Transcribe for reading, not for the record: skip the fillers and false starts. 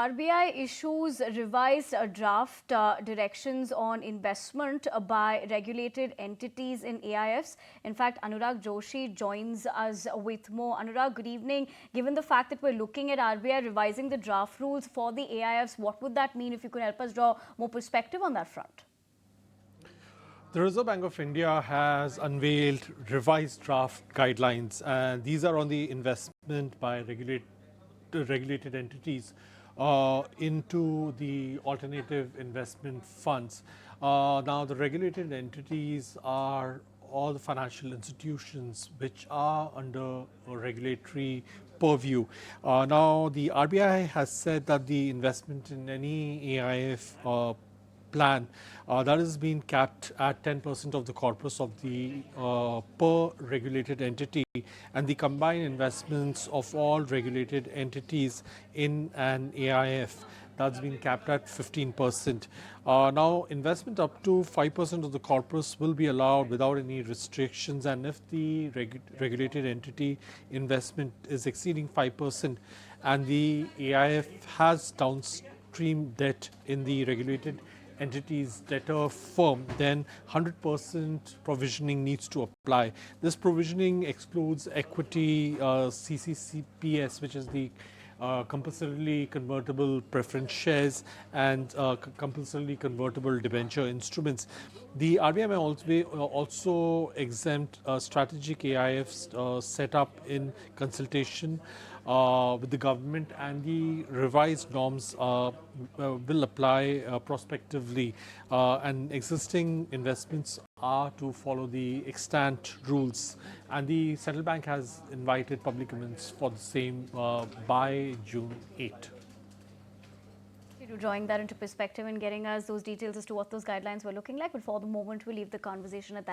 RBI issues revised draft directions on investment by regulated entities in AIFs. In fact, Anurag Joshi joins us with more. Anurag, good evening. Given the fact that we're looking at RBI revising the draft rules for the AIFs, what would that mean if you could help us draw more perspective on that front? The Reserve Bank of India has unveiled revised draft guidelines, and these are on the investment by regulated entities into the alternative investment funds. Now, the regulated entities are all the financial institutions which are under a regulatory purview. Now, the RBI has said that the investment in any AIF plan that has been capped at 10% of the corpus of the per regulated entity, and the combined investments of all regulated entities in an AIF that's been capped at 15%. Now, investment up to 5% of the corpus will be allowed without any restrictions, and if the regulated entity investment is exceeding 5% and the AIF has downstream debt in the regulated entity's debtor firm, then 100% provisioning needs to apply. This provisioning excludes equity, CCCPS, which is the compulsorily convertible preference shares, and compulsorily convertible debenture instruments. The RBI may also exempt strategic AIFs set up in consultation with the government, and the revised norms will apply prospectively, and existing investments are to follow the extant rules, and the central bank has invited public comments for the same by June 8. Drawing that into perspective and getting us those details as to what those guidelines were looking like, but for the moment we'll leave the conversation at that.